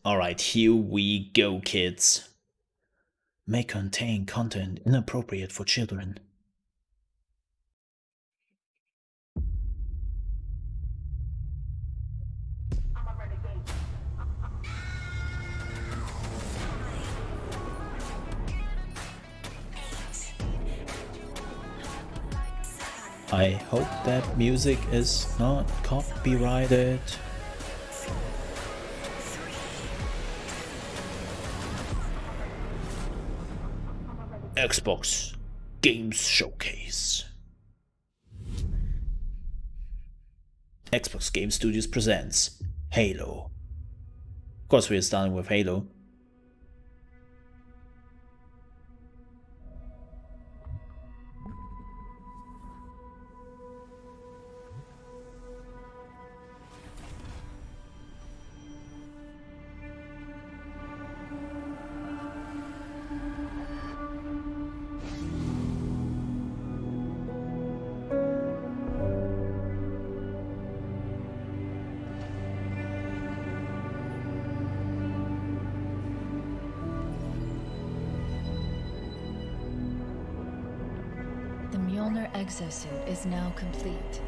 Alright, here we go, kids. May contain content inappropriate for children. I hope that music is not copyrighted. Xbox Games Showcase. Xbox Game Studios presents Halo. Of course, we are starting with Halo. The Mjolnir exosuit is now complete.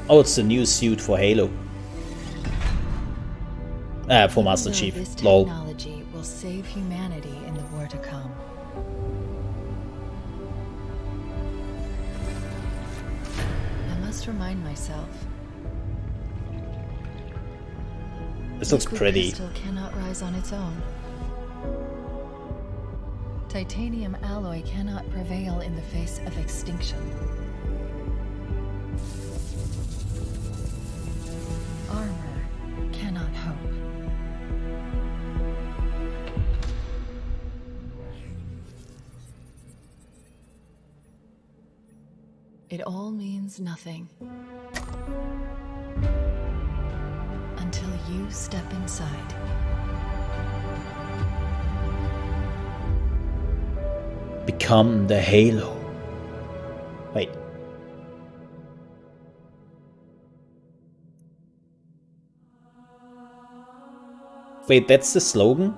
Oh, it's the new suit for Halo. For Master Chief. This Lol. technology will save humanity in the war to come. I must remind myself. This looks Liquid pretty. crystal cannot rise on its own. Titanium alloy cannot prevail in the face of extinction. Armor cannot hope. It all means nothing until you step inside. Become the Halo. Wait. Wait, that's the slogan?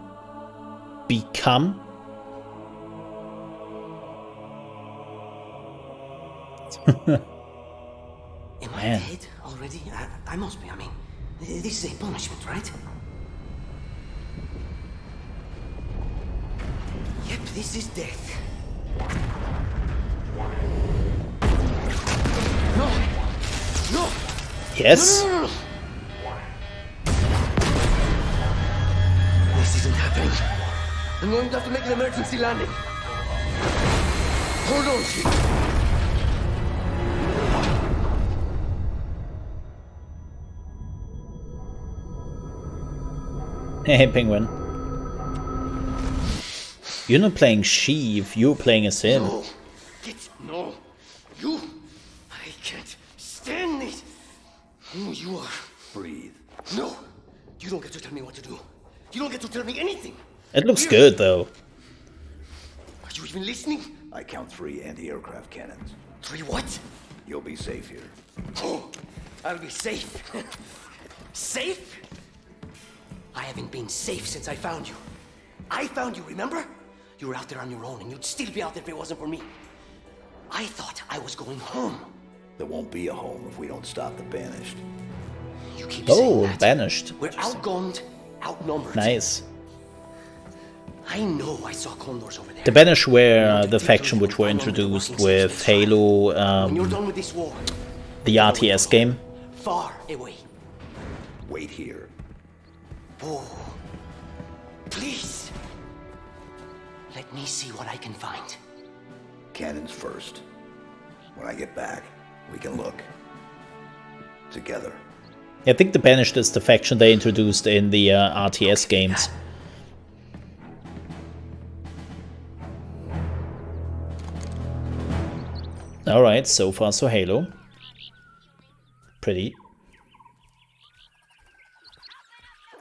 Become? Am I Man. dead already? I must be. I mean, this is a punishment, right? Yep, this is death. No! No! Yes? No! This isn't happening. I'm going to have to make an emergency landing. Hold on, Chief. Hey, Penguin. You're not playing Sheev, you're playing as him. No. No. You. I can't stand it. Who you are. Breathe. No. You don't get to tell me what to do. You don't get to tell me anything. It looks good, though. Are you even listening? I count 3 anti-aircraft cannons. 3 what? You'll be safe here. Oh, I'll be safe. Safe? I haven't been safe since I found you. I found you, remember? You were out there on your own, and you'd still be out there if it wasn't for me. I thought I was going home. There won't be a home if we don't stop the Banished. You keep saying that. Banished. We're outgunned, outnumbered. Nice. I know I saw condors over there. The Banished were the faction which were introduced with Halo, When you're done with this war, the RTS game. far away. Wait here. Oh, please. Let me see what I can find. Cannons first. When I get back, we can look. Together. I think the Banished is the faction they introduced in the RTS games. Alright, so far so Halo. Pretty.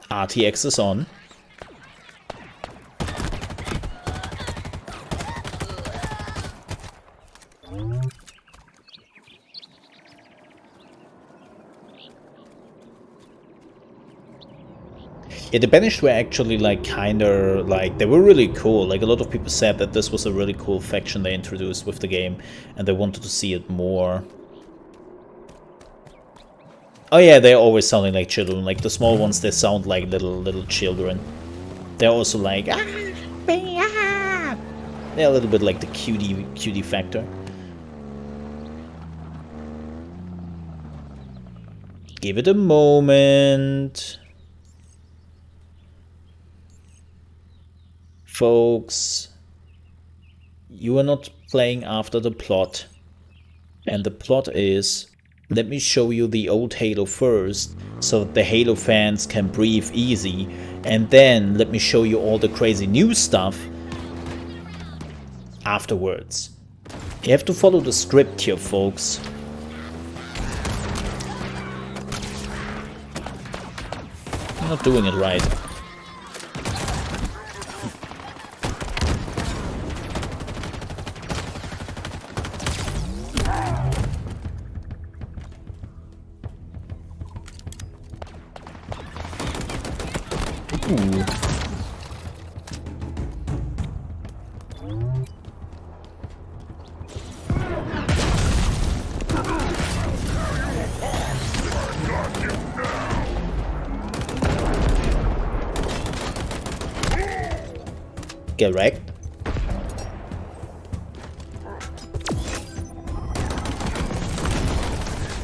RTX is on. Yeah, the Banished were actually like kinda like, they were really cool. Like a lot of people said that this was a really cool faction they introduced with the game and they wanted to see it more. Oh yeah, they're always sounding like children. Like the small ones, they sound like little children. They're also like, ah, ah. They're a little bit like the cutie factor. Give it a moment. Folks, you are not playing after the plot. And the plot is, let me show you the old Halo first, so that the Halo fans can breathe easy. And then let me show you all the crazy new stuff afterwards. You have to follow the script here, folks. I'm not doing it right. Ooh. Get wrecked.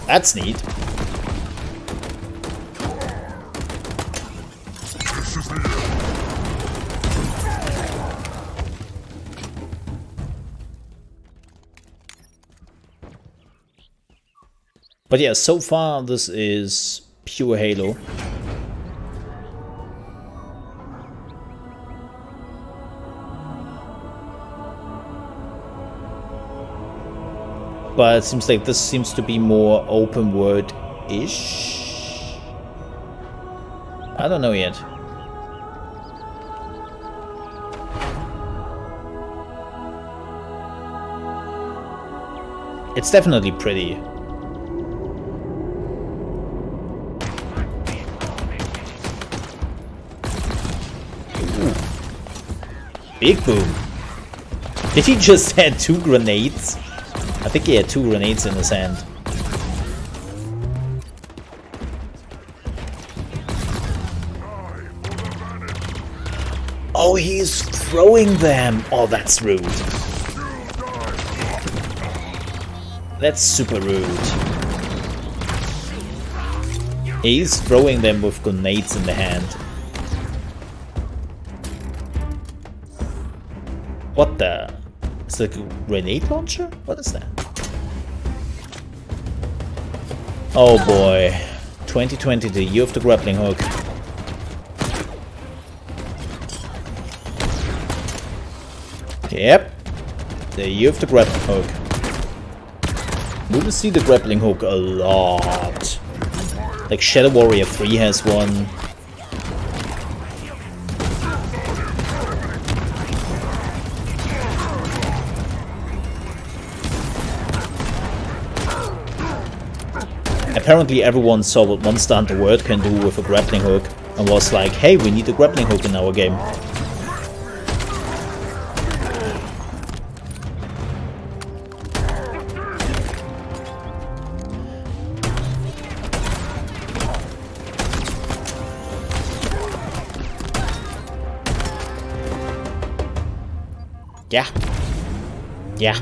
That's neat. But yeah, so far this is pure Halo. But it seems like this seems to be more open world-ish. I don't know yet. It's definitely pretty. Ooh. Big boom. Did he just had 2 grenades? I think he had 2 grenades in his hand. Oh, he's throwing them! Oh, that's rude. That's super rude. He's throwing them with grenades in the hand. What the? It's like a grenade launcher? What is that? Oh boy. 2020, the year of the grappling hook. Yep. The year of the grappling hook. We will see the grappling hook a lot. Like Shadow Warrior 3 has one. Apparently everyone saw what Monster Hunter World can do with a grappling hook and was like, hey, we need a grappling hook in our game. Yeah. Yeah.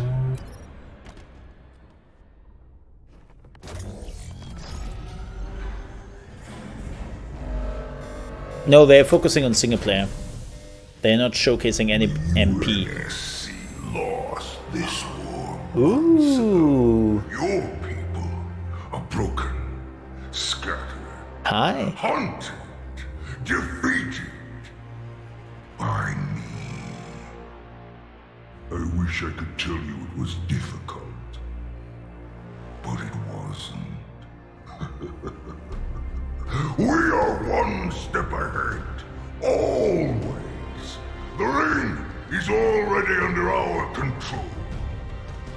No, they're focusing on single player. They're not showcasing any MP. Lost this war. Ooh. Your people are broken, scattered, Hi. hunted, defeated by me. I wish I could tell you it was difficult, but it wasn't. We are one step ahead, always. The ring is already under our control.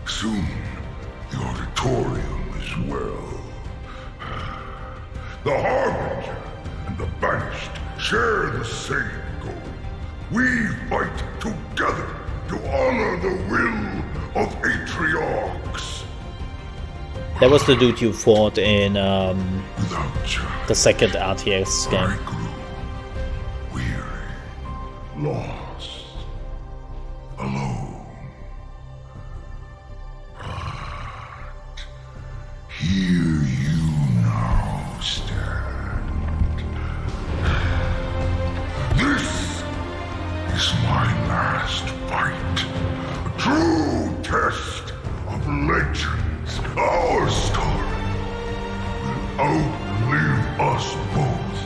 Soon, the auditorium as well. The Harbinger and the Banished share the same goal. We fight together to honor the will of Atriox. That was the dude you fought in Without challenge, the second RTS I game. grew weary, lost, alone. But here you now stand. This is my last fight. A true test of legends. Our story will outlive us both.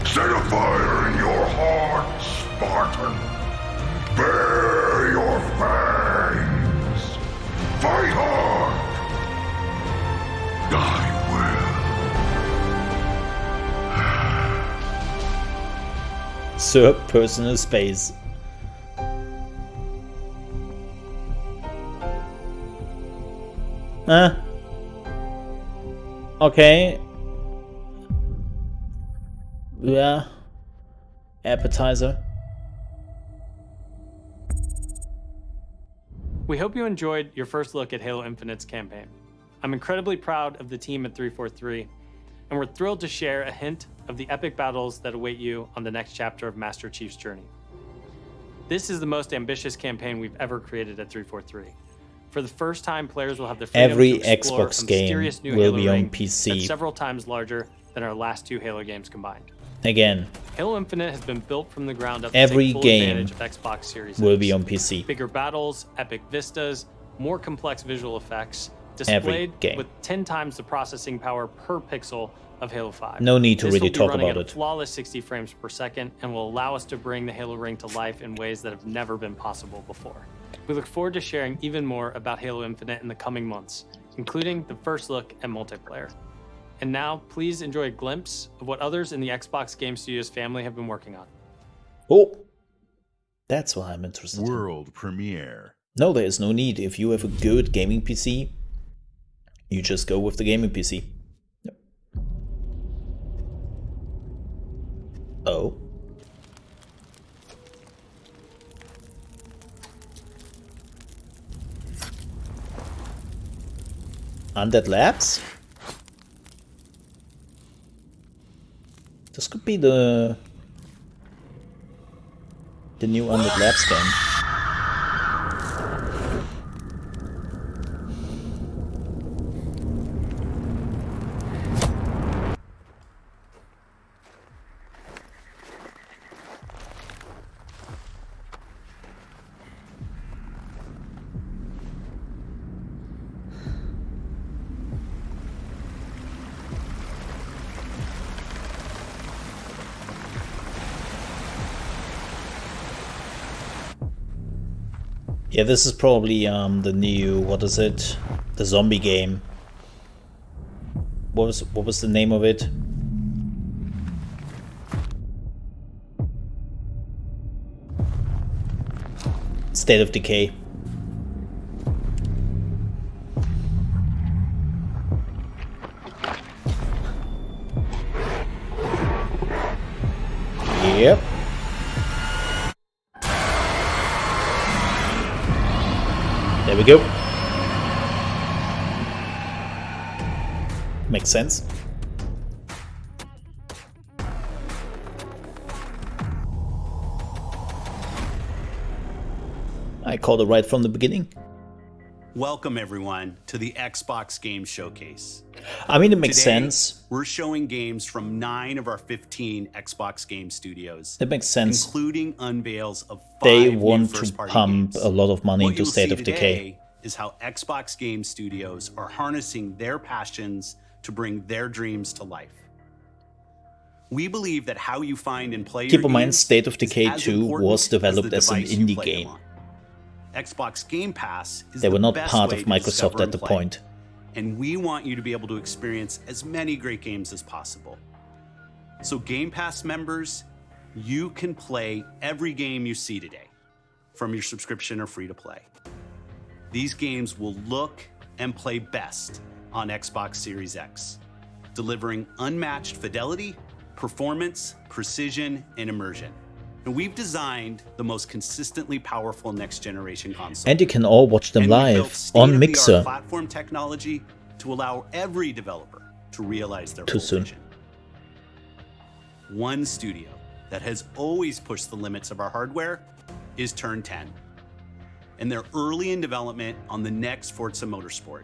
Set a fire in your heart, Spartan. Bare your fangs. Fight hard. Die well. Sir, personal space. Okay. Yeah. Appetizer. We hope you enjoyed your first look at Halo Infinite's campaign. I'm incredibly proud of the team at 343, and we're thrilled to share a hint of the epic battles that await you on the next chapter of Master Chief's journey. This is the most ambitious campaign we've ever created at 343. For the first time, players will have the freedom Every to explore Xbox a game mysterious new will Halo be on ring PC. that's several times larger than our last two Halo games combined. Again, Halo Infinite has been built from the ground up Every to take full game advantage of Xbox Series will X. be on PC. Bigger battles, epic vistas, more complex visual effects, Every displayed game. with 10 times the processing power per pixel of Halo 5. No need to This really will be talk running about at a it. flawless 60 frames per second and will allow us to bring the Halo ring to life in ways that have never been possible before. We look forward to sharing even more about Halo Infinite in the coming months, including the first look at multiplayer. And now, please enjoy a glimpse of what others in the Xbox Game Studios family have been working on. Oh, that's what I'm interested in. World premiere. No, there is no need. If you have a good gaming PC, you just go with the gaming PC. Yep. Oh. Undead Labs? This could be the new Undead Labs game. Yeah, this is probably the new, what is it? The zombie game. What was the name of it? State of Decay. Yep. There we go. Makes sense. I called it right from the beginning. Welcome everyone to the Xbox Game Showcase. I mean, it makes Today, sense. We're showing games from 9 of our 15 Xbox Game Studios. It makes sense. Including unveils of 5 They new want to first-party pump games. a lot of money What into you'll State see of Decay. today is how Xbox Game Studios are harnessing their passions to bring their dreams to life. We believe that how you find and play Keep your in mind, games State of is Decay as 2 important was developed the as an device you indie play them game. on. Xbox Game Pass is They the were not best part way of to Microsoft discover at and the play. point. And we want you to be able to experience as many great games as possible. So Game Pass members, you can play every game you see today from your subscription or free to play. These games will look and play best on Xbox Series X. delivering unmatched fidelity, performance, precision, and immersion. And we've designed the most consistently powerful next-generation console. And you can all watch them And we've built live on state-of-the-art Mixer. platform technology to allow every developer to realize their Too full soon. vision. One studio that has always pushed the limits of our hardware is Turn 10. And they're early in development on the next Forza Motorsport.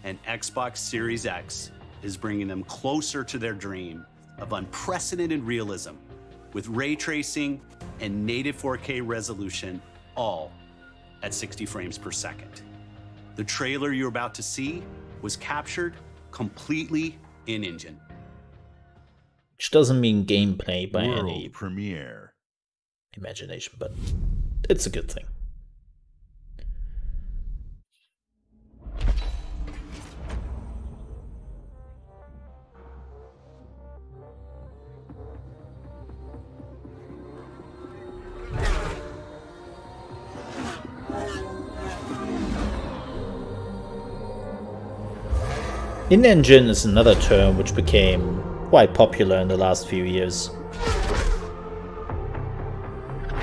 And Xbox Series X is bringing them closer to their dream of unprecedented realism with ray tracing and native 4K resolution, all at 60 frames per second. The trailer you're about to see was captured completely in-engine. Which doesn't mean gameplay by World any premiere. imagination, but it's a good thing. In-engine is another term which became quite popular in the last few years.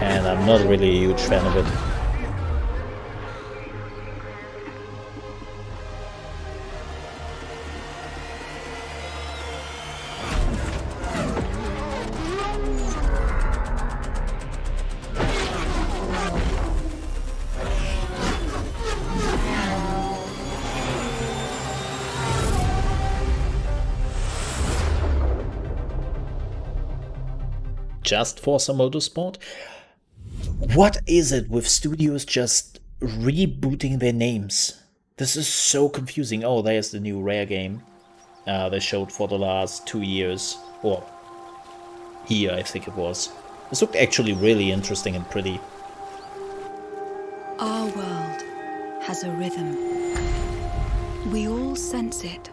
And I'm not really a huge fan of it. Just Forza Motorsport? What is it with studios just rebooting their names? This is so confusing. Oh, there's the new Rare game they showed for the last 2 years. Or here, I think it was. This looked actually really interesting and pretty. Our world has a rhythm. We all sense it.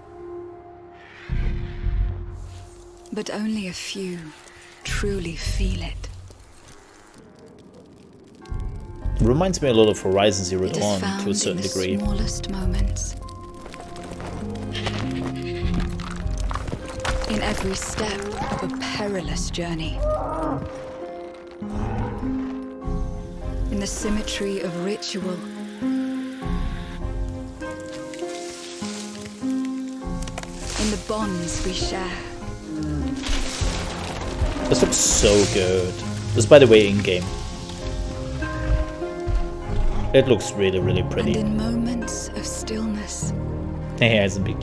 But only a few truly feel it. Reminds me a lot of Horizon Zero It is Dawn found to a certain in the degree. smallest moments. In every step of a perilous journey. In the symmetry of ritual. In the bonds we share. This looks so good. This, by the way, in-game. It looks really, really pretty. And in moments of stillness. Hey, it's a big.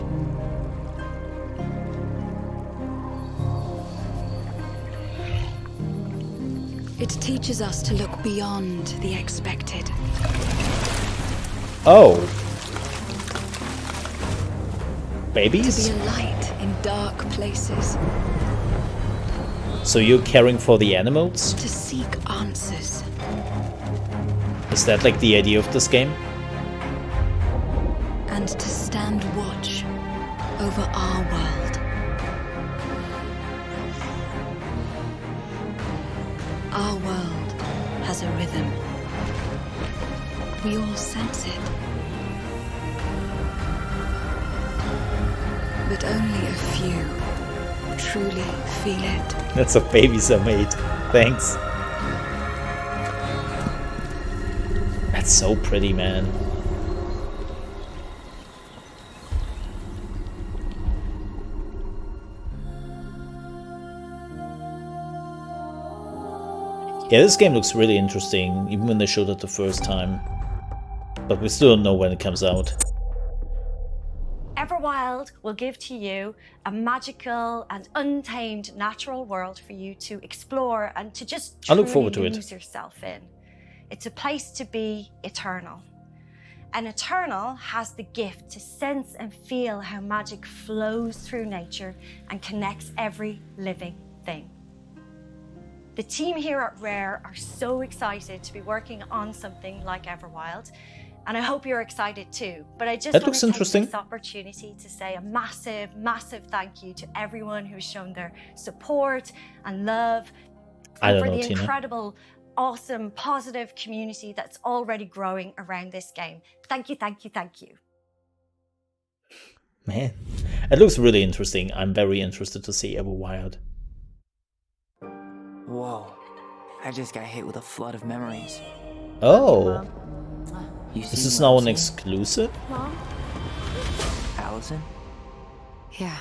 It teaches us to look beyond the expected. Oh. To Babies? be a light in dark places. So you're caring for the animals? To seek answers. Is that like the idea of this game? And to stand watch over our world. Our world has a rhythm. We all sense it. But only a few truly feel it. That's what babies are made. Thanks. That's so pretty, man. Yeah, this game looks really interesting, even when they showed it the first time. But we still don't know when it comes out. Everwild will give to you a magical and untamed natural world for you to explore and to just I look truly forward to it. lose yourself in. It's a place to be eternal. And Eternal has the gift to sense and feel how magic flows through nature and connects every living thing. The team here at Rare are so excited to be working on something like Everwild, and I hope you're excited too. But I just That want looks to take interesting. this opportunity to say a massive, massive thank you to everyone who's shown their support and love, I and don't for know, the Tina. incredible, awesome, positive community that's already growing around this game. Thank you, thank you, thank you. Man. It looks really interesting. I'm very interested to see Everwild. Whoa. I just got hit with a flood of memories. Oh. You Is seen this now an Rosie? exclusive? Mom? Allison? Yeah.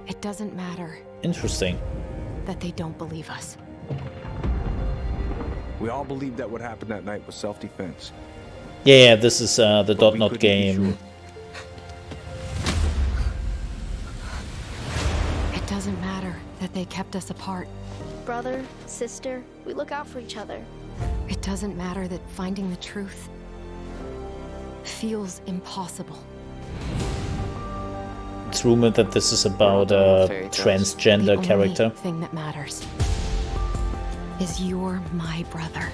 It doesn't matter Interesting. that they don't believe us. We all believed that what happened that night was self-defense. Yeah, this is the But we .NOT couldn't be game. sure. It doesn't matter that they kept us apart. Brother, sister, we look out for each other. It doesn't matter that finding the truth feels impossible. It's rumored that this is about a transgender The character. only thing that matters is you're my brother.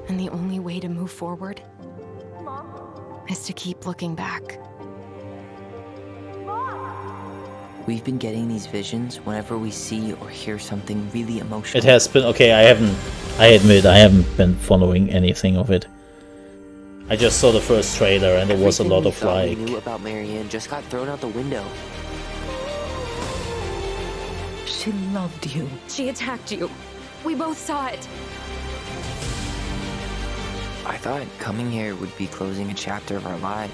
And the only way to move forward is to keep looking back. We've been getting these visions whenever we see or hear something really emotional. It has been okay. I admit I haven't been following anything of it. I just saw the first trailer and there was a lot of like. Everything we knew about Marianne just got thrown out the window. She loved you. She attacked you. We both saw it. I thought coming here would be closing a chapter of our lives.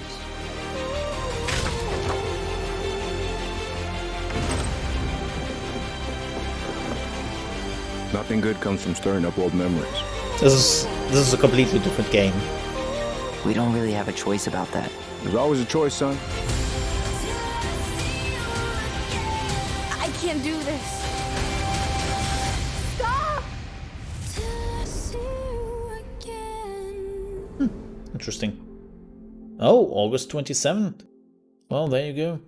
Nothing good comes from stirring up old memories. This is a completely different game. We don't really have a choice about that. There's always a choice, son. I can't do this. Stop! Interesting. Oh, August 27th. Well, there you go.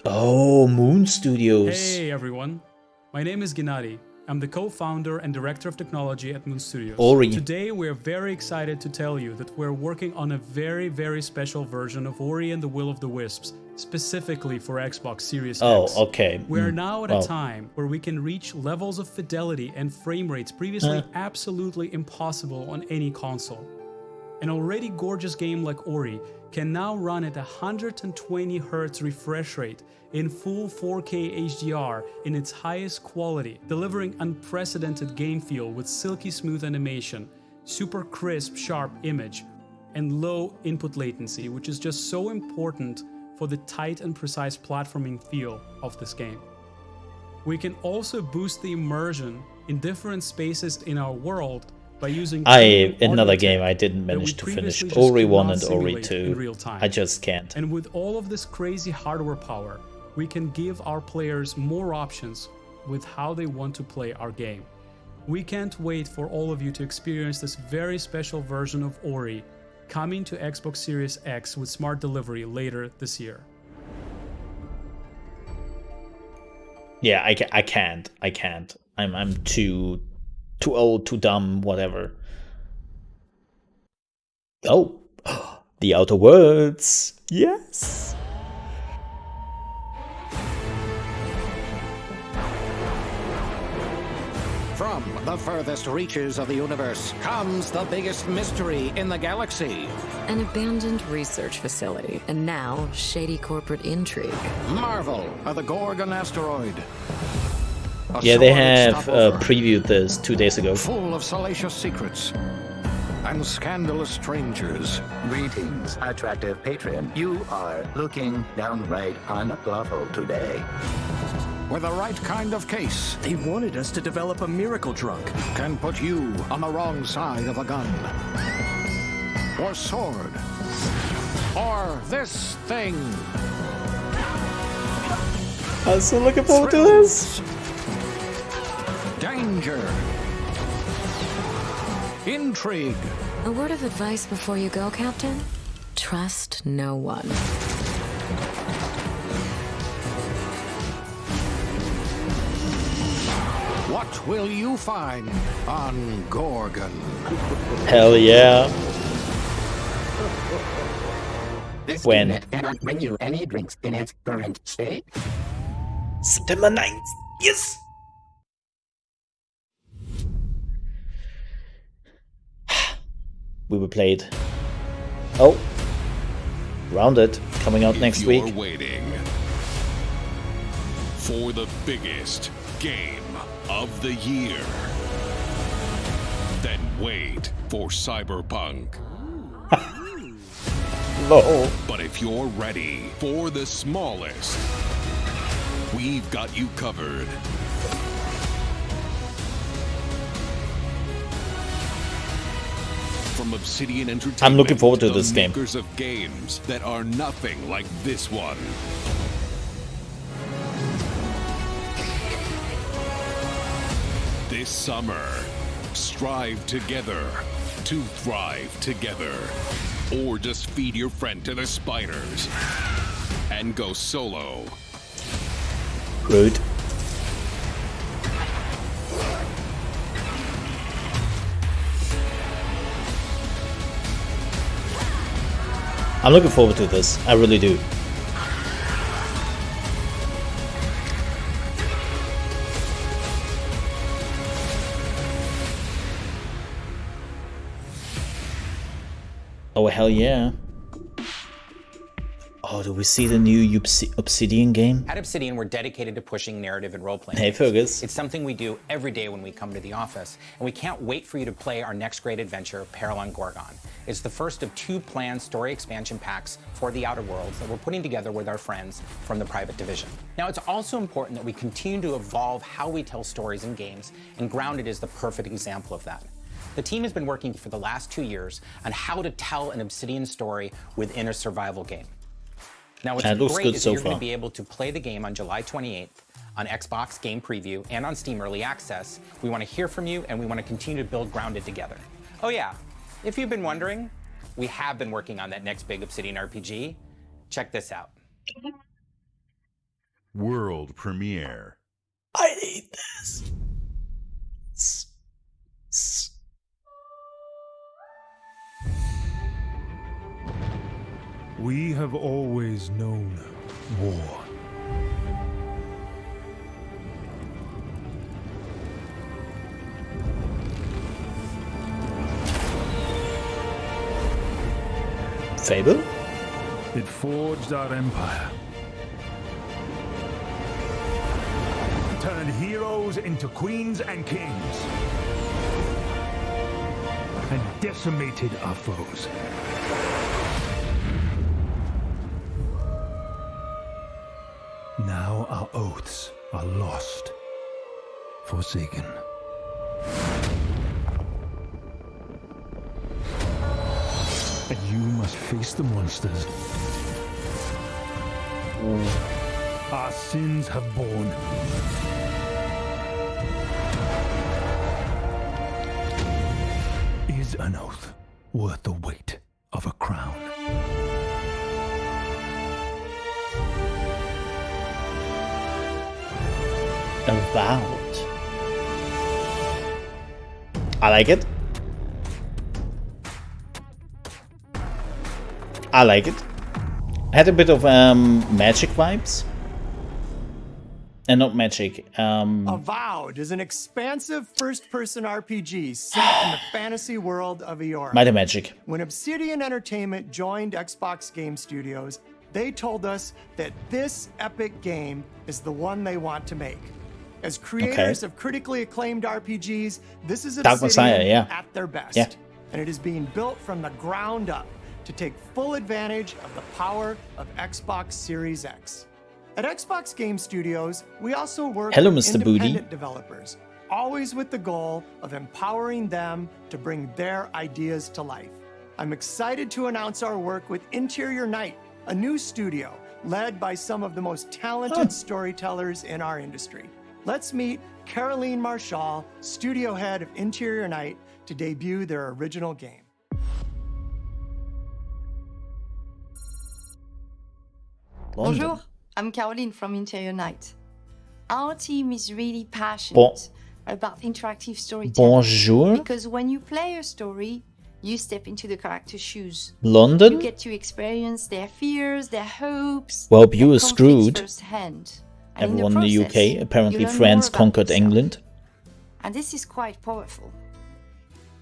Oh, Moon Studios. Hey everyone, my name is Gennady. I'm the co-founder and director of technology at Moon Studios. Ori. Today we're very excited to tell you that we're working on a very, very special version of Ori and the Will of the Wisps, specifically for Xbox Series X. Oh, okay. We're now at Well. a time where we can reach levels of fidelity and frame rates previously absolutely impossible on any console. An already gorgeous game like Ori can now run at 120 Hz refresh rate in full 4K HDR in its highest quality, delivering unprecedented game feel with silky smooth animation, super crisp, sharp image, and low input latency, which is just so important for the tight and precise platforming feel of this game. We can also boost the immersion in different spaces in our world by using another game I didn't that we manage to finish. previously just Ori could 1 not and Ori simulate in 2. real time. I just can't. And with all of this crazy hardware power, we can give our players more options with how they want to play our game. We can't wait for all of you to experience this very special version of Ori coming to Xbox Series X with smart delivery later this year. Yeah, I can't. I'm too old, too dumb, whatever. Oh, The Outer Worlds. Yes. From the furthest reaches of the universe comes the biggest mystery in the galaxy. An abandoned research facility, and now shady corporate intrigue. Marvel of the Gorgon asteroid. Yeah, they have previewed this 2 days ago. Full of salacious secrets and scandalous strangers. Greetings, attractive patron. You are looking downright unlawful today. With the right kind of case, They wanted us to develop a miracle drug. can put you on the wrong side of a gun. Or sword. Or this thing. I'm so looking forward to this. Danger. Intrigue. A word of advice before you go, Captain? Trust no one. What will you find on Gorgon? Hell yeah. This When? unit cannot bring you any drinks in its current state. September 9th. Yes! We will play it. Oh. Rounded. Coming out next week. You're waiting for the biggest game of the year. Then wait for Cyberpunk. No. But if you're ready for the smallest, we've got you covered. From Obsidian Entertainment, I'm looking forward to the this game. makers of games that are nothing like this one. This summer, strive together to thrive together. Or just feed your friend to the spiders and go solo. Rude. I'm looking forward to this. I really do. Oh, hell yeah. Oh, do we see the new Obsidian game? At Obsidian, we're dedicated to pushing narrative and role-playing. Hey, Fergus. It's something we do every day when we come to the office, and we can't wait for you to play our next great adventure, Peril on Gorgon. It's the first of 2 planned story expansion packs for the Outer Worlds that we're putting together with our friends from the Private Division. Now, it's also important that we continue to evolve how we tell stories in games, and Grounded is the perfect example of that. The team has been working for the last 2 years on how to tell an Obsidian story within a survival game. Now, what's great is that you're going to be able to play the game on July 28th on Xbox Game Preview and on Steam Early Access. We want to hear from you, and we want to continue to build Grounded together. Oh yeah, if you've been wondering, we have been working on that next big Obsidian RPG. Check this out. World premiere. I need this. We have always known war. Fable? It forged our empire. Turned heroes into queens and kings. And decimated our foes. Now our oaths are lost, forsaken. And you must face the monsters our sins have borne. Is an oath worth the weight of a crown? Avowed. I like it. I like it. Had a bit of magic vibes. And not magic. Avowed is an expansive first-person RPG set in the fantasy world of Eora. Might have magic. When Obsidian Entertainment joined Xbox Game Studios, they told us that this epic game is the one they want to make. As creators of critically acclaimed RPGs, this is Dark Messiah, Obsidian yeah. at their best. Yeah. And it is being built from the ground up to take full advantage of the power of Xbox Series X. At Xbox Game Studios, we also work Hello, with Mr. Booty. independent developers, always with the goal of empowering them to bring their ideas to life. I'm excited to announce our work with Interior Night, a new studio led by some of the most talented storytellers in our industry. Let's meet Caroline Marshall, studio head of Interior Night, to debut their original game. Bonjour, I'm Caroline from Interior Night. Our team is really passionate about interactive storytelling. Bonjour. Because when you play a story, You step into the character's shoes. London? You get to experience their fears, their hopes, Well, their you are conflicts screwed. firsthand. And Everyone in the process, UK, apparently you learn France more about conquered yourself. England. And this is quite powerful.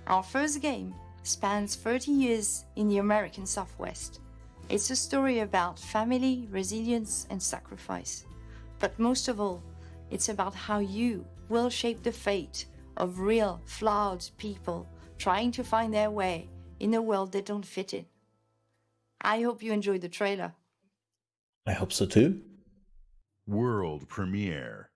Our first game spans 30 years in the American Southwest. It's a story about family, resilience, and sacrifice. But most of all, it's about how you will shape the fate of real, flawed people trying to find their way in a world they don't fit in. I hope you enjoyed the trailer. I hope so too. World premiere.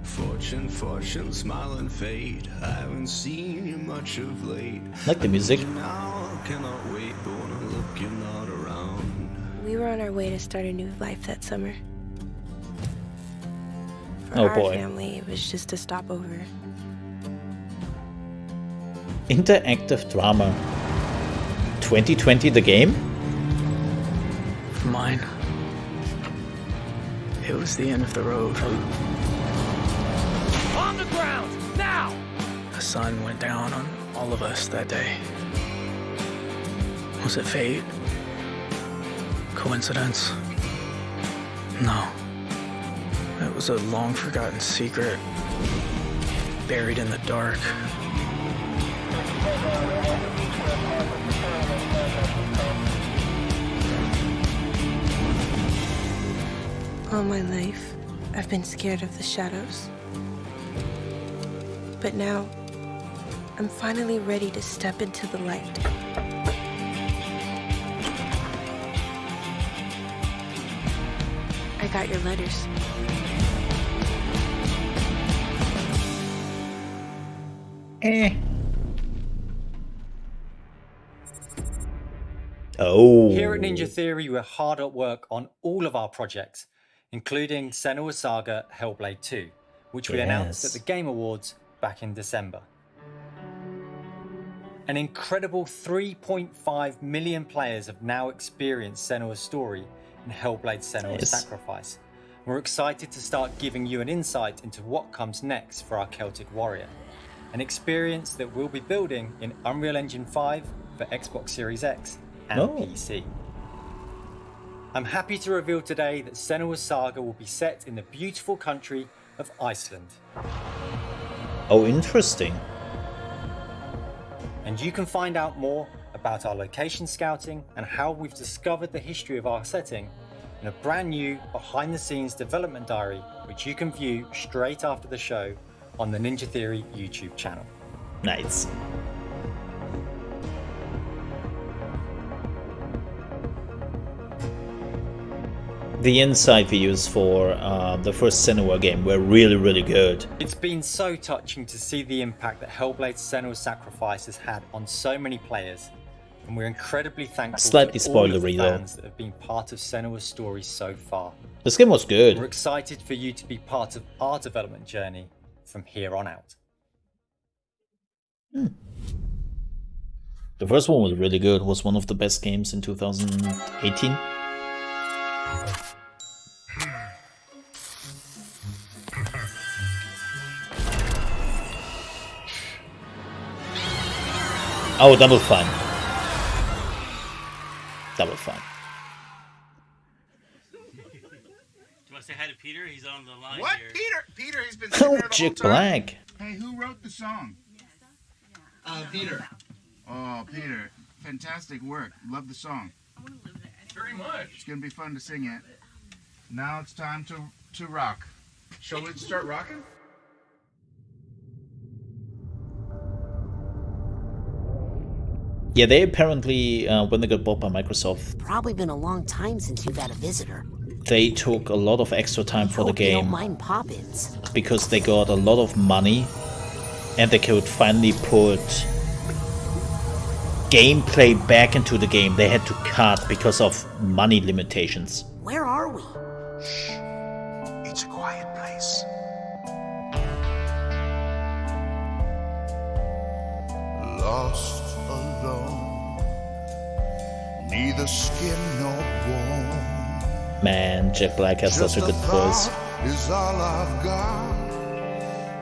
Fortune, fortune, smiling fate. I haven't seen you much of late. Like the music. Now I cannot wait, but when I look, you're not around. We were on our way to start a new life that summer. For Oh our boy. family, it was just a stopover. Interactive drama. 2020 the game? For mine, it was the end of the road. On the ground, now! The sun went down on all of us that day. Was it fate? Coincidence? No. It was a long-forgotten secret, buried in the dark. All my life, I've been scared of the shadows. But now, I'm finally ready to step into the light. I got your letters. Oh. Here at Ninja Theory, we're hard at work on all of our projects, including Senua's Saga Hellblade 2, which we announced at the Game Awards back in December. An incredible 3.5 million players have now experienced Senua's story in Hellblade: Senua's Sacrifice. We're excited to start giving you an insight into what comes next for our Celtic warrior, an experience that we'll be building in Unreal Engine 5 for Xbox Series X and PC. I'm happy to reveal today that Senua's Saga will be set in the beautiful country of Iceland. Oh, interesting. And you can find out more about our location scouting and how we've discovered the history of our setting in a brand new behind-the-scenes development diary, which you can view straight after the show on the Ninja Theory YouTube channel. Nice. The inside views for the first Senua game were really, really good. It's been so touching to see the impact that Hellblade: Senua's Sacrifice has had on so many players, and we're incredibly thankful Slightly to all of the spoilery, though. fans that have been part of Senua's story so far. This game was good. We're excited for you to be part of our development journey from here on out. The first one was really good. It was one of the best games in 2018. Oh, Double Fun. Double Fun. Do you want to say hi to Peter? He's on the line What? here. Peter, he's been sitting Oh, there the whole Jack time. Black. Hey, who wrote the song? Peter. Oh, Peter. Fantastic work. Love the song. Very much. It's gonna be fun to sing it. Now it's time to rock. Shall we start rocking? Yeah, they apparently, when they got bought by Microsoft, Probably been a long time since you've had a visitor. they took a lot of extra time for the Hope you don't game mind pop-ins. because they got a lot of money and they could finally put gameplay back into the game. They had to cut because of money limitations. Where are we? It's a quiet place. Lost alone, neither skin nor bone. Man, Jack Black has such a good voice. is all I've got.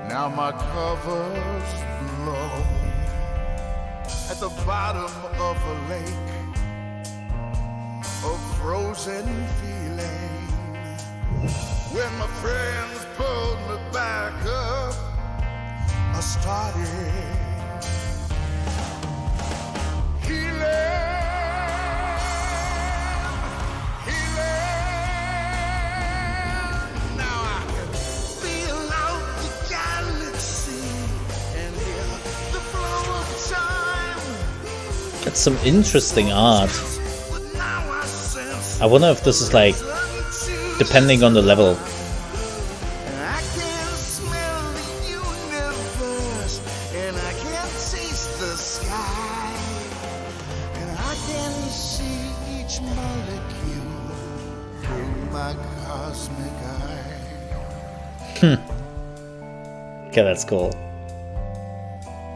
Now my cover's blown at the bottom of a lake of frozen feeling. When my friends pulled me back up, I started healing. Now I can feel out the galaxy and hear the flow of time. That's some interesting art. I wonder if this is like depending on the level. I can smell the universe and I can taste the sky and I can see each molecule through my cosmic eye. Okay, that's cool.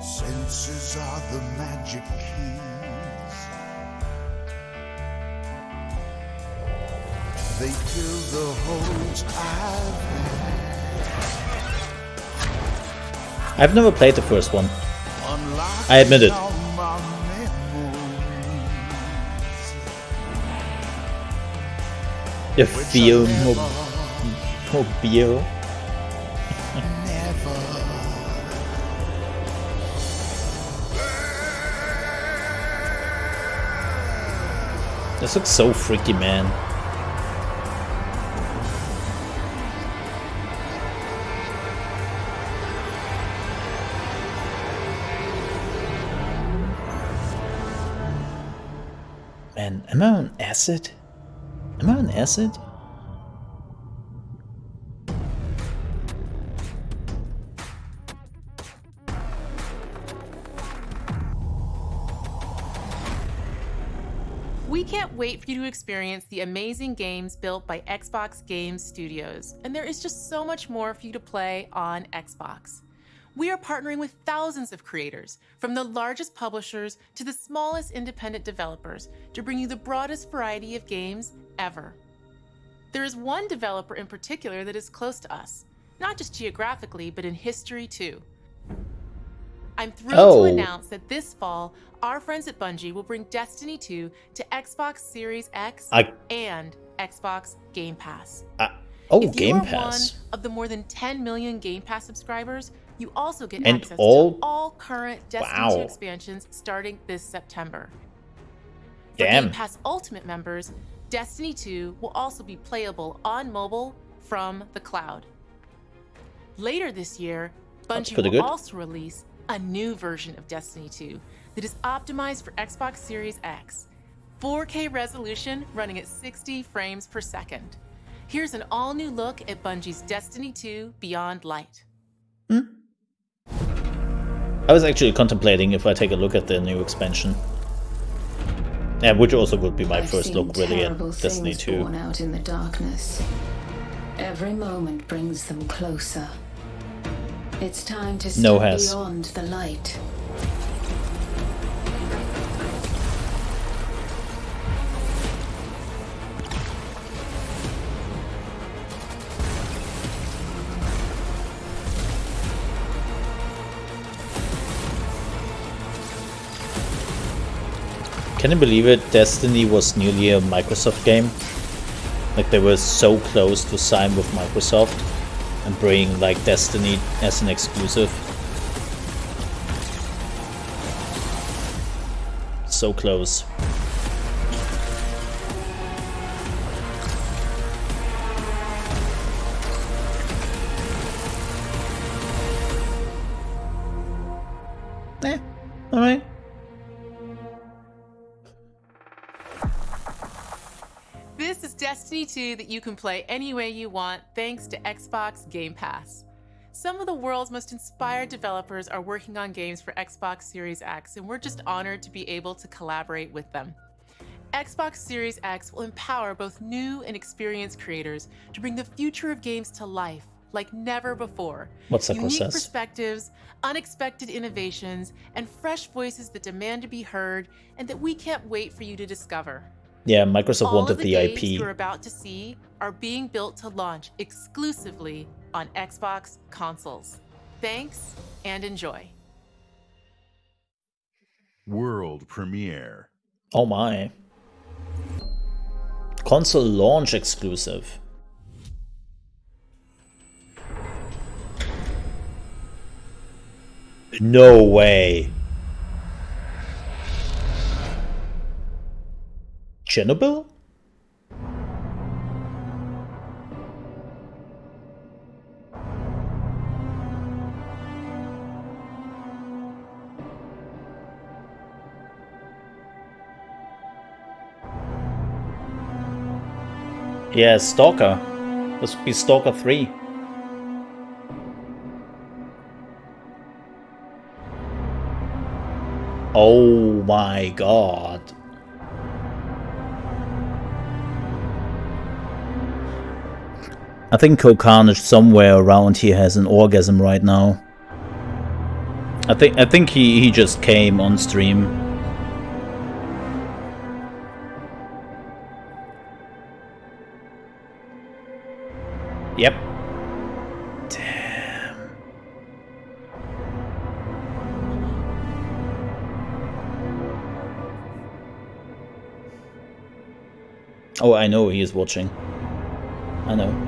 Senses are the magic keys. They fill the holes I've had. I've never played the first one. I admit it. All my memories. The feel mobile. This looks so freaky, man. Man, am I on acid? Am I on acid? We can't wait for you to experience the amazing games built by Xbox Game Studios, and there is just so much more for you to play on Xbox. We are partnering with thousands of creators, from the largest publishers to the smallest independent developers, to bring you the broadest variety of games ever. There is one developer in particular that is close to us, not just geographically, but in history too. I'm thrilled to announce that this fall, our friends at Bungie will bring Destiny 2 to Xbox Series X and Xbox Game Pass. If Game you are Pass. one of the more than 10 million Game Pass subscribers, you also get And access all- to all current Destiny 2 Wow. expansions starting this September. For Damn. Game Pass Ultimate members, Destiny 2 will also be playable on mobile from the cloud. Later this year, Bungie pretty will good. also release a new version of Destiny 2 that is optimized for Xbox Series X. 4K resolution running at 60 frames per second. Here's an all-new look at Bungie's Destiny 2 Beyond Light. I was actually contemplating if I take a look at the new expansion. Yeah, which also would be my first look really at Destiny 2. Born out in the darkness. Every moment brings them closer. It's time to step No has. beyond the light. Can you believe it? Destiny was nearly a Microsoft game. Like they were so close to sign with Microsoft and bring like Destiny as an exclusive. So close. Alright. This is Destiny 2 that you can play any way you want thanks to Xbox Game Pass. Some of the world's most inspired developers are working on games for Xbox Series X, and we're just honored to be able to collaborate with them. Xbox Series X will empower both new and experienced creators to bring the future of games to life like never before. What's that Unique process? perspectives, unexpected innovations, and fresh voices that demand to be heard and that we can't wait for you to discover. Yeah, Microsoft All wanted of the the games IP. you're about to see are being built to launch exclusively on Xbox consoles. Thanks and enjoy. World premiere. Oh my. Console launch exclusive. No way. Chernobyl? Yeah, Stalker. This would be Stalker 3. Oh my god. I think Kokarnish somewhere around here has an orgasm right now. I think he just came on stream. Yep. Damn. Oh, I know he is watching. I know.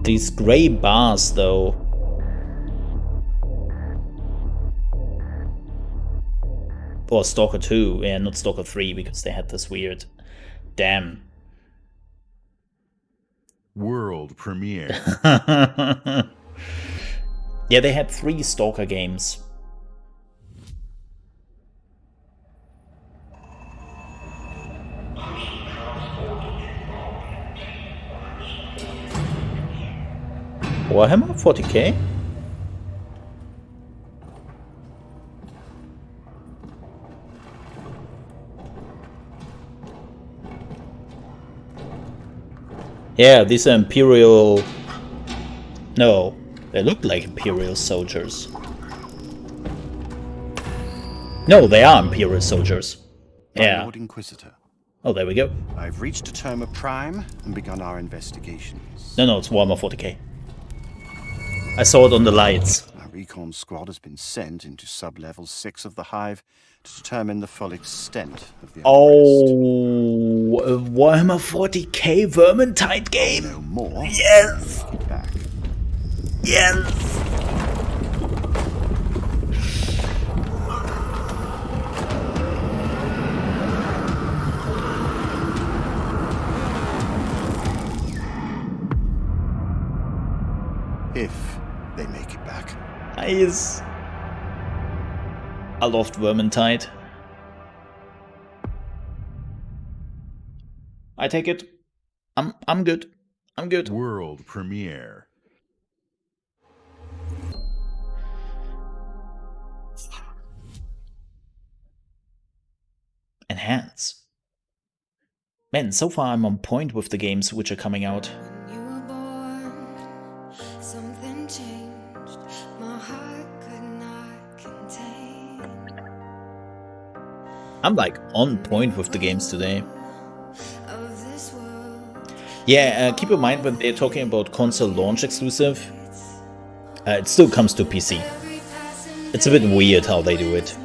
These gray bars, though. Or Stalker 2, yeah, not Stalker 3, because they had this weird... Damn. World premiere. Yeah, they had 3 Stalker games. Warhammer 40k? Yeah, these are Imperial... No, they look like Imperial soldiers. No, they are Imperial soldiers. Yeah. Lord Inquisitor. Oh, there we go. I've reached a term of prime and begun our investigations. No, it's Warhammer 40k. I saw it on the lights. Our recon squad has been sent into sub-level 6 of the Hive to determine the full extent of the Oh, a Warhammer 40k Vermintide game? No more. Yes! Back. Yes! If they make it back. Nice. I loved Vermintide. I take it. I'm good. I'm good. World premiere. Enhance. Man, so far I'm on point with the games which are coming out. Something changed, my heart could not contain. I'm like on point with the games today. Yeah, keep in mind when they're talking about console launch exclusive, it still comes to PC. It's a bit weird how they do it.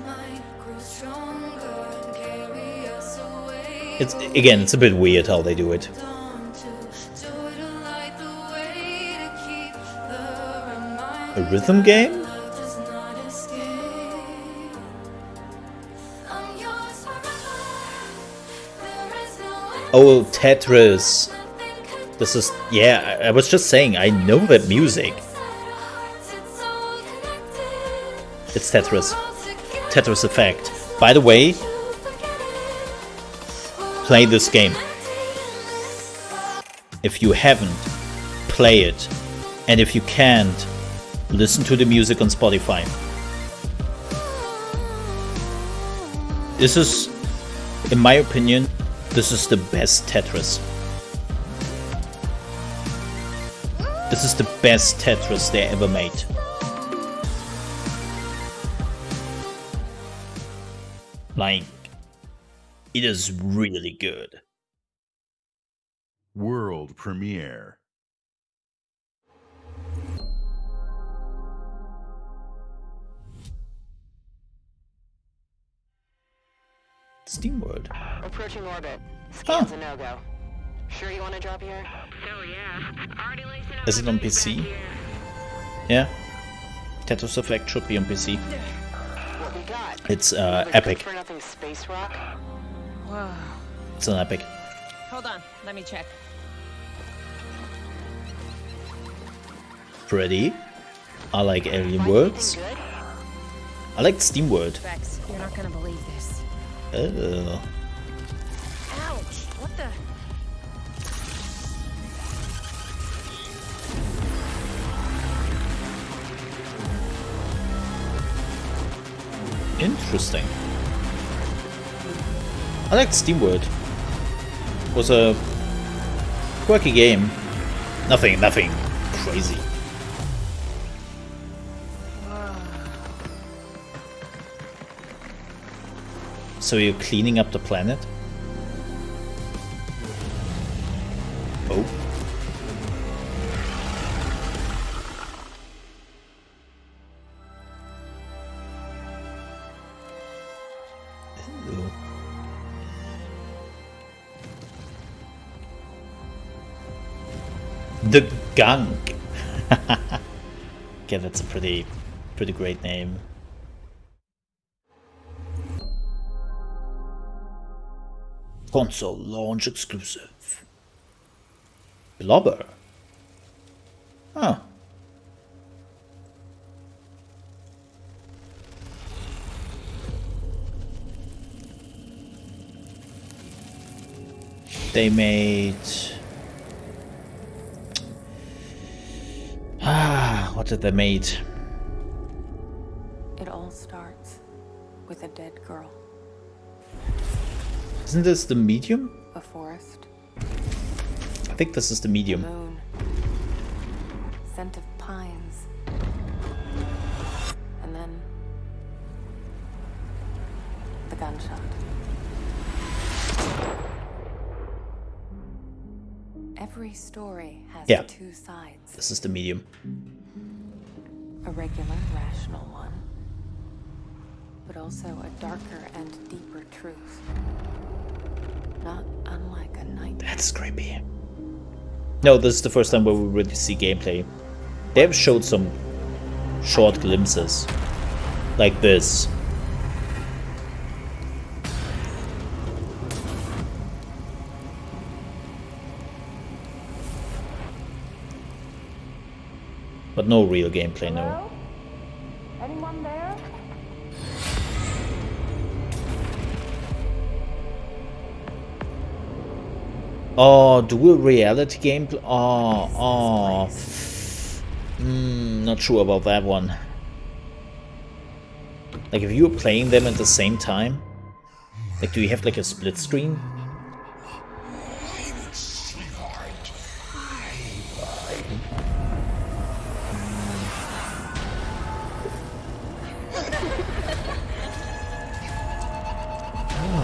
It's a bit weird how they do it. A rhythm game? Oh, Tetris. This is... Yeah, I was just saying, I know that music. It's Tetris. Tetris Effect. By the way, play this game. If you haven't, play it. And if you can't, listen to the music on Spotify. This is, in my opinion, this is the best Tetris. This is the best Tetris they ever made. Like, it is really good. World premiere. Steam World. Approaching orbit. Scans a no-go. Sure you want to drop here? Hell yeah. Already lacing up. Is it on PC? Yeah. Tetris Effect should be on PC. What we got? It's Epic. For nothing space rock. Whoa. It's an Epic. Hold on, let me check. Pretty. I like Alien Worlds. I like Steam World. Vex, you're not gonna believe this. Oh. Ouch! What the? Interesting. I liked Steam World. It was a quirky game. Nothing crazy. So you're cleaning up the planet? Oh. Ew. The Gunk. Yeah, that's a pretty great name. Console launch exclusive. Blobber. Huh. They made... what did they made? It all starts with a dead girl. Isn't this the medium? A forest. I think this is the medium. Moon. Scent of pines. And then the gunshot. Every story has two sides. This is the medium. A regular, rational one, but also a darker and deeper truth. Not unlike a night. That's creepy. No, this is the first time where we really see gameplay. They have showed some short glimpses. Like this. But no real gameplay, no. Anyone there? Oh, dual reality gameplay. Not sure about that one. Like, if you're playing them at the same time, like, do you have like a split screen?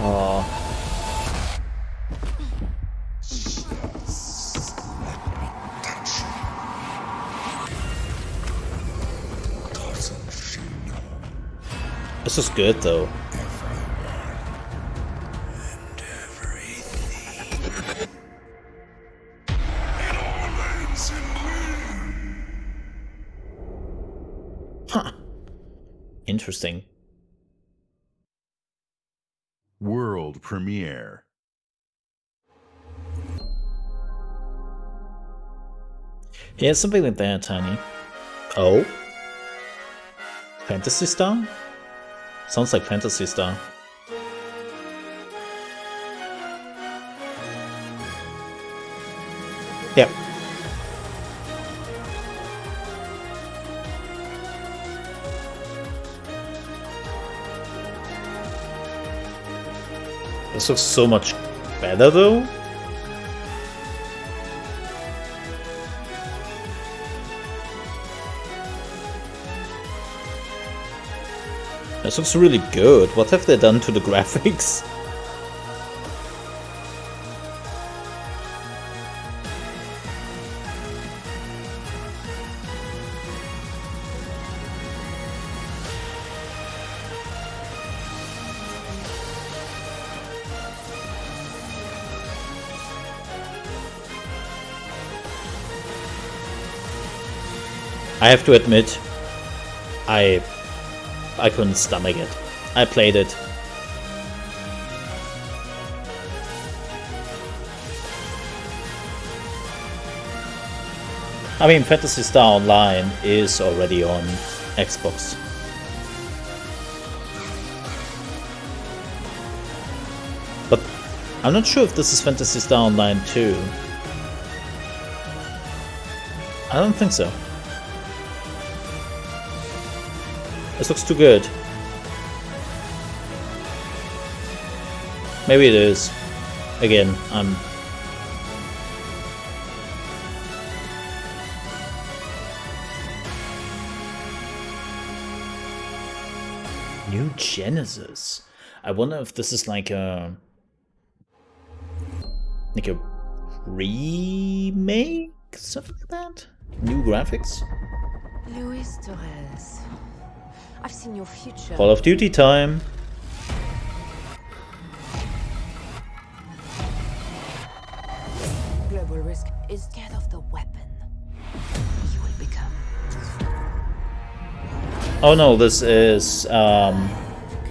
Oh. This is good though. Huh. Interesting. World premiere. Yeah, something like that, Tiny. Oh? Fantasy Star? Sounds like Fantasy Star. Yep. This looks so much better though. This looks really good. What have they done to the graphics? I have to admit, I couldn't stomach it. I played it. I mean, Phantasy Star Online is already on Xbox. But I'm not sure if this is Phantasy Star Online 2. I don't think so. This looks too good. Maybe it is. Again, I'm... New Genesis. I wonder if this is like a remake? Something like that? New graphics? Luis Torres. I've seen your future. Call of Duty time. Global risk is scared of the weapon. You will become. Oh no, this is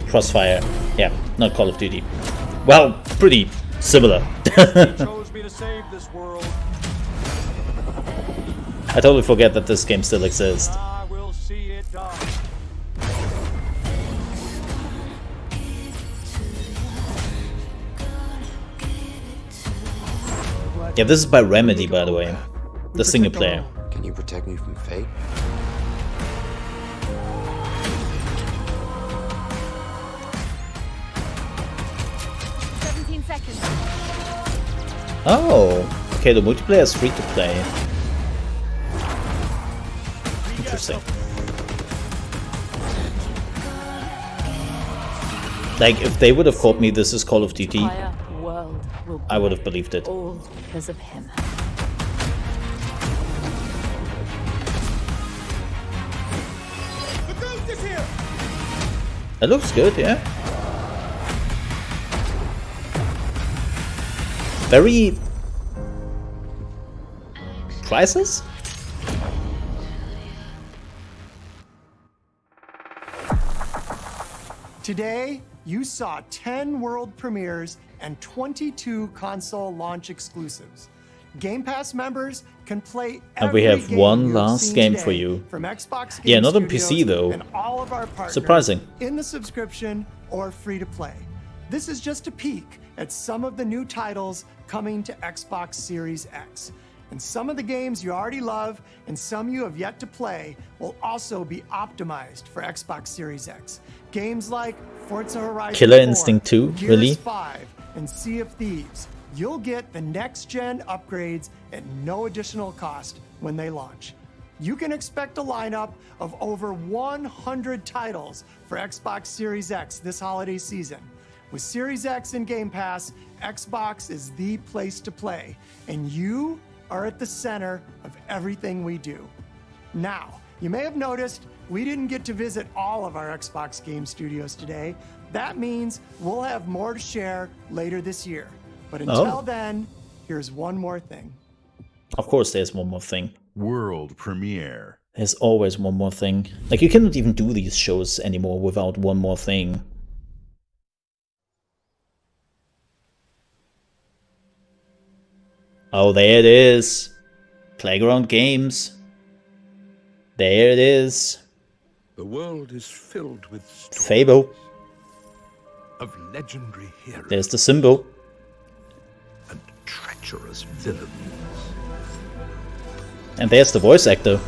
Crossfire. Yeah, not Call of Duty. Well, pretty similar. chose me to save this world. I totally forget that this game still exists. I will see it done. Yeah, this is by Remedy, by the way. The single player. Can you protect me from fate? Oh, okay, the multiplayer is free to play. Interesting. Like, if they would have called me this is Call of Duty, I would have believed it. All because of him. The ghost is here. It looks good, yeah. Very... Crisis? Today, you saw 10 world premieres and 22 console launch exclusives. Game Pass members can play and we have one last game for you. From Xbox yeah, Game not on Studios PC though. and all of our partners Surprising. In the subscription or free to play. This is just a peek at some of the new titles coming to Xbox Series X. And some of the games you already love and some you have yet to play will also be optimized for Xbox Series X. Games like Forza Horizon Killer 4, Instinct 2, Gears really? 5, and Sea of Thieves. You'll get the next-gen upgrades at no additional cost when they launch. You can expect a lineup of over 100 titles for Xbox Series X this holiday season. With Series X and Game Pass, Xbox is the place to play, and you are at the center of everything we do. Now, you may have noticed we didn't get to visit all of our Xbox game studios today. That means we'll have more to share later this year. But until then, here's one more thing. Of course there's one more thing. World premiere. There's always one more thing. Like, you cannot even do these shows anymore without one more thing. Oh, there it is. Playground Games. There it is. The world is filled with Fable. Of legendary heroes. There's the symbol. And treacherous villains. And there's the voice actor.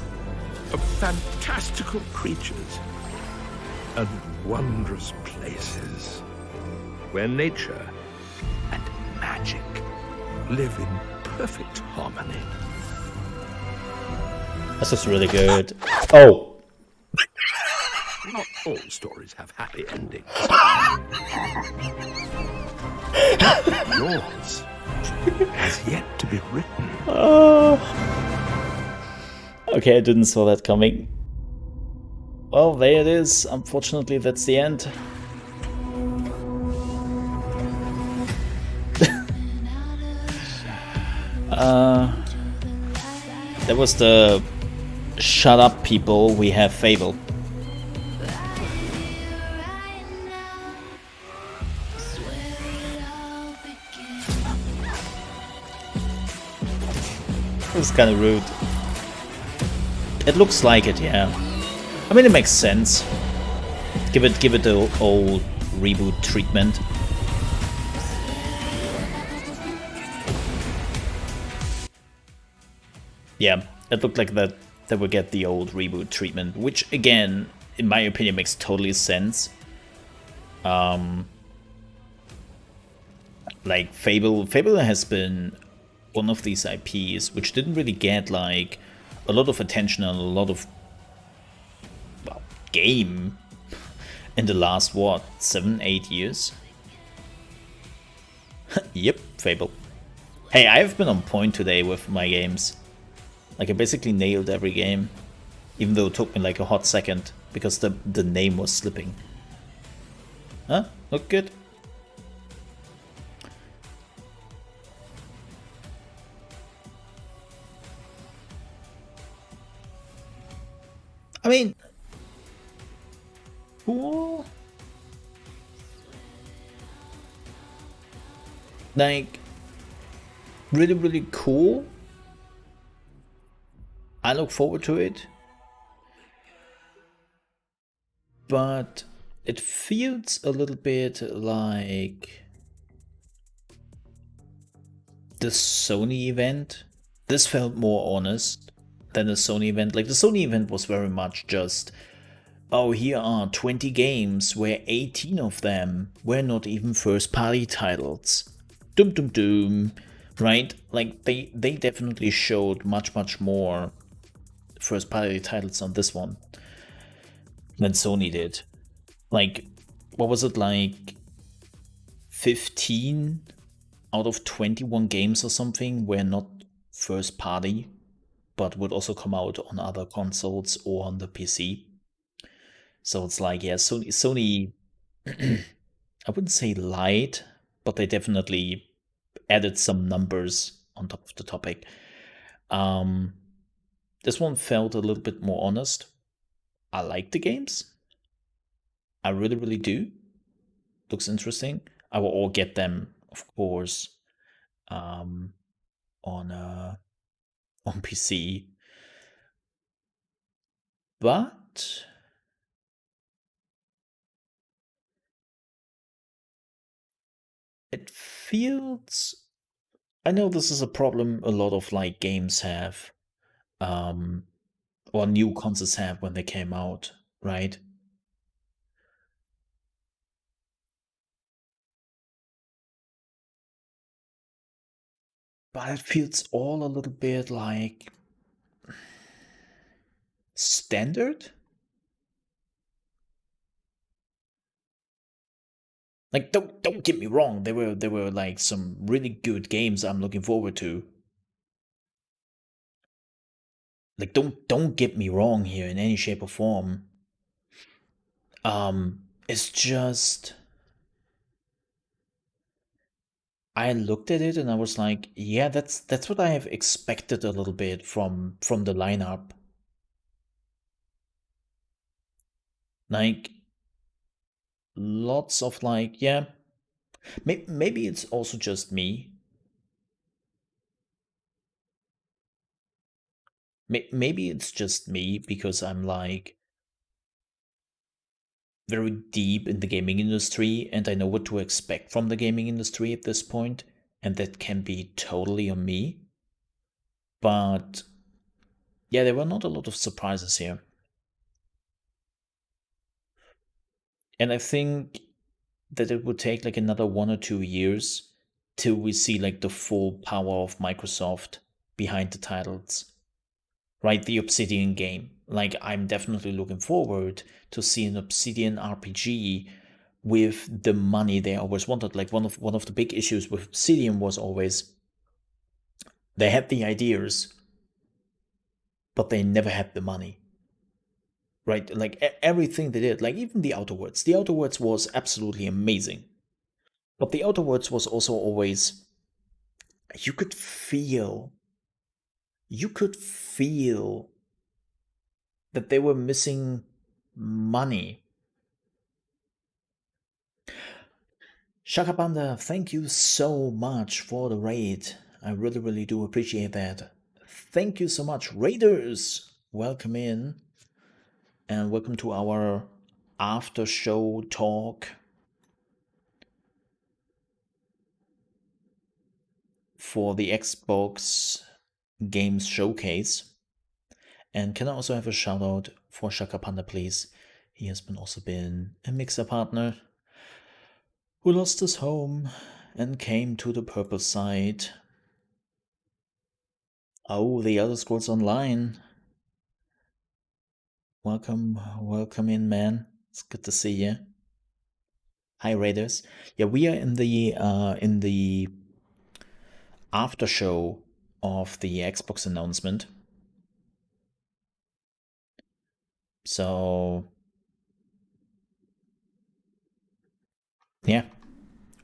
Of fantastical creatures. And wondrous places. Where nature and magic live in perfect harmony. This looks really good. Oh! Not all stories have happy endings. Yours has yet to be written. Okay, I didn't saw that coming. Well, there it is. Unfortunately, that's the end. That was the shut up people, we have Fable. It's kind of rude. It looks like it, yeah. I mean, it makes sense. Give it the old reboot treatment. Yeah, it looked like that they would get the old reboot treatment, which again, in my opinion, makes totally sense. Like Fable has been one of these IPs which didn't really get like a lot of attention and a lot of, well, game in the last, what, 7-8 years? Yep, Fable. Hey, I've been on point today with my games. Like, I basically nailed every game, even though it took me like a hot second because the name was slipping. Huh? Look good? I mean, cool. Like, really, really cool. I look forward to it. But it feels a little bit like the Sony event. This felt more honest than the Sony event. Like, the Sony event was very much just, oh, here are 20 games where 18 of them were not even first-party titles. Dum dum dum, right? Like, they definitely showed much more first-party titles on this one than Sony did. Like, what was it, like 15 out of 21 games or something were not first-party, but would also come out on other consoles or on the PC. So it's like, yeah, Sony I wouldn't say lied, but they definitely added some numbers on top of the topic. This one felt a little bit more honest. I like the games. I really, really do. Looks interesting. I will all get them, of course, on PC. But it feels, I know this is a problem a lot of like games have, or new consoles have when they came out, right? But it feels all a little bit like standard. Like, don't get me wrong, there were like some really good games I'm looking forward to. Like, don't get me wrong here in any shape or form. It's just, I looked at it and I was like, yeah, that's what I have expected a little bit from the lineup. Like, lots of like, yeah, maybe it's also just me. Maybe it's just me because I'm like very deep in the gaming industry and I know what to expect from the gaming industry at this point, and that can be totally on me. But yeah, there were not a lot of surprises here. And I think that it would take like another 1 or 2 years till we see like the full power of Microsoft behind the titles. Right, the Obsidian game. Like, I'm definitely looking forward to see an Obsidian RPG with the money they always wanted. Like, one of the big issues with Obsidian was always they had the ideas, but they never had the money. Right? Like, everything they did, like even the Outer Worlds. The Outer Worlds was absolutely amazing. But the Outer Worlds was also always, you could feel that they were missing money. Shakapanda, thank you so much for the raid. I really, really do appreciate that. Thank you so much. Raiders, welcome in. And welcome to our after show talk for the Xbox Games Showcase. And can I also have a shout out for Shaka Panda, please? He has also been a mixer partner who lost his home and came to the purple side. Oh, the Elder Scrolls Online. Welcome in, man. It's good to see you. Hi, Raiders. Yeah, we are in the after show of the Xbox announcement. So yeah,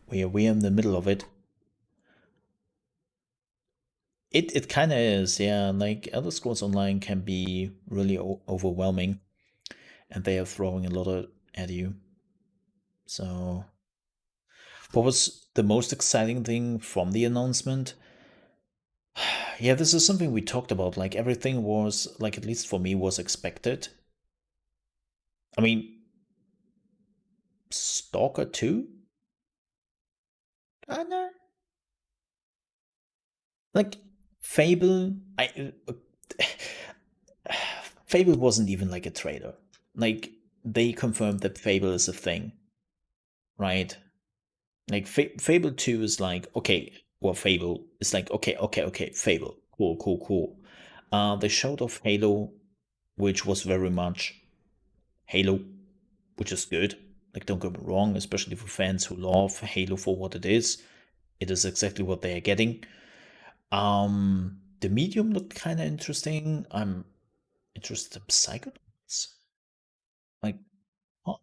we are in the middle of it. It kind of is, yeah. Like, Elder Scrolls Online can be really overwhelming, and they are throwing a lot at you. So, what was the most exciting thing from the announcement? Yeah, this is something we talked about. Like, everything was, like, at least for me, was expected. I mean, Stalker 2? No. Like, Fable, Fable wasn't even like a trailer. Like, they confirmed that Fable is a thing, right? Like, Fable 2 is like, okay, well, Fable is like, okay, Fable, cool. They showed off Halo, which was very much Halo, which is good. Like, don't get me wrong, especially for fans who love Halo for what it is. It is exactly what they are getting. The medium looked kind of interesting. I'm interested in Psychonauts. Like, huh.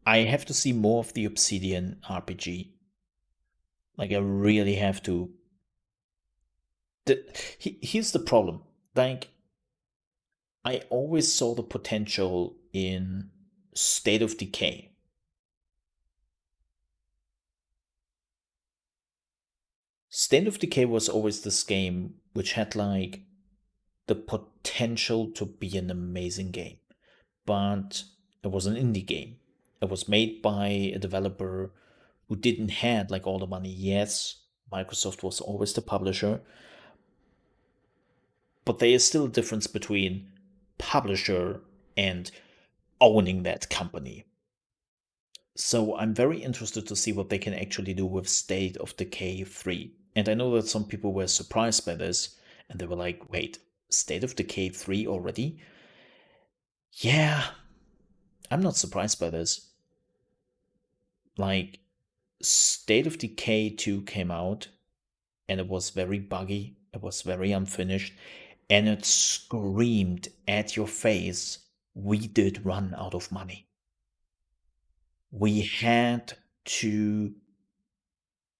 I have to see more of the Obsidian RPG. Like, I really have to. Here's the problem. Like, I always saw the potential in State of Decay. State of Decay was always this game which had, like, the potential to be an amazing game. But it was an indie game. It was made by a developer who didn't had, like, all the money. Yes, Microsoft was always the publisher, but there is still a difference between publisher and owning that company. So I'm very interested to see what they can actually do with State of Decay 3. And I know that some people were surprised by this, and they were like, wait, State of Decay 3 already? Yeah, I'm not surprised by this. Like, State of Decay 2 came out, and it was very buggy, it was very unfinished, and it screamed at your face, we did run out of money. We had to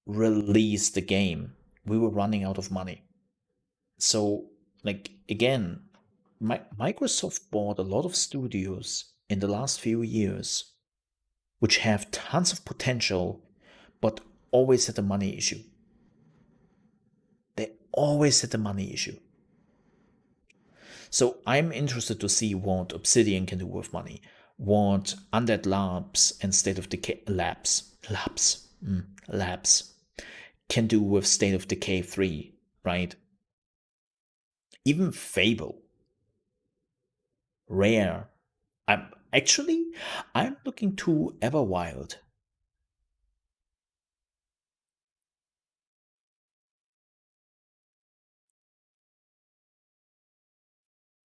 release the game. We were running out of money. So, like, again, Microsoft bought a lot of studios in the last few years which have tons of potential but always had a money issue. They always had a money issue. So I'm interested to see what Obsidian can do with money, what Undead Labs and State of Decay Labs can do with State of Decay 3, right? Even Fable, Rare. I'm looking to Everwild.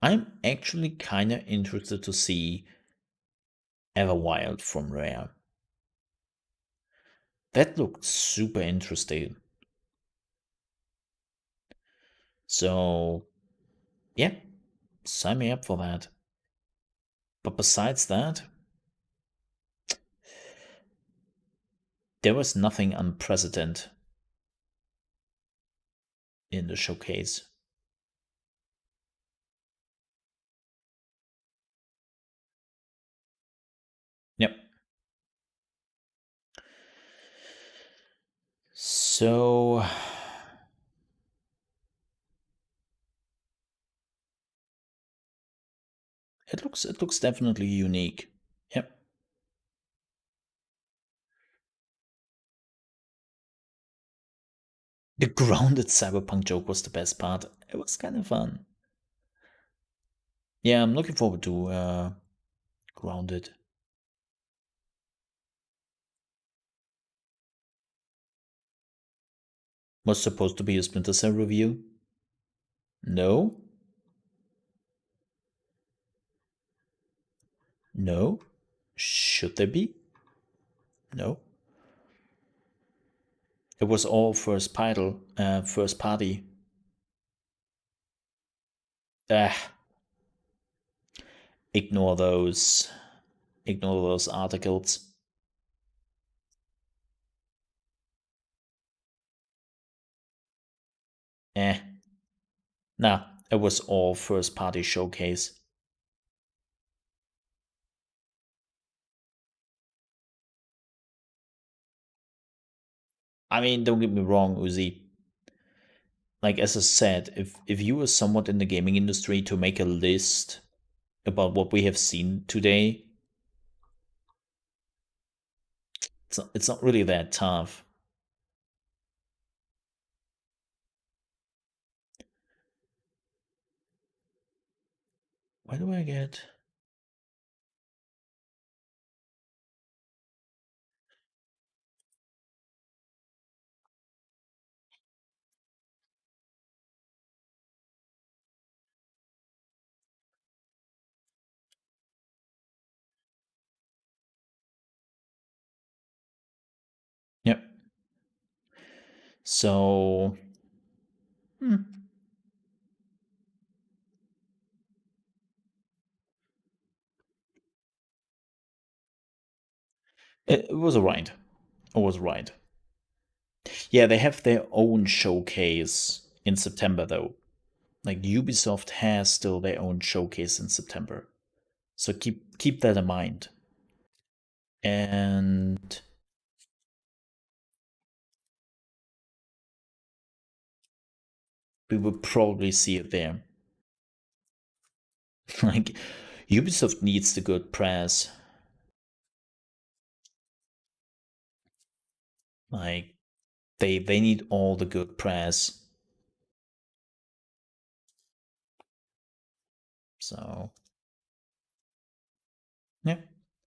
I'm actually kind of interested to see Everwild from Rare. That looked super interesting. So, yeah, sign me up for that. But besides that, there was nothing unprecedented in the showcase. Yep. So it looks definitely unique. Yep. The grounded cyberpunk joke was the best part. It was kind of fun. Yeah, I'm looking forward to Grounded. Was supposed to be a Splinter Cell review? No? No? Should there be? No. It was all first party. Ah. Ignore those articles. Nah, it was all first party showcase. I mean, don't get me wrong, Uzi. Like as I said, if you were somewhat in the gaming industry to make a list about what we have seen today, it's not really that tough. Where do I get? Yep. So, it was alright. It was right. Yeah, they have their own showcase in September though. Like Ubisoft has still their own showcase in September. So keep that in mind. And we will probably see it there. Like Ubisoft needs the good press. Like they need all the good press. So yeah.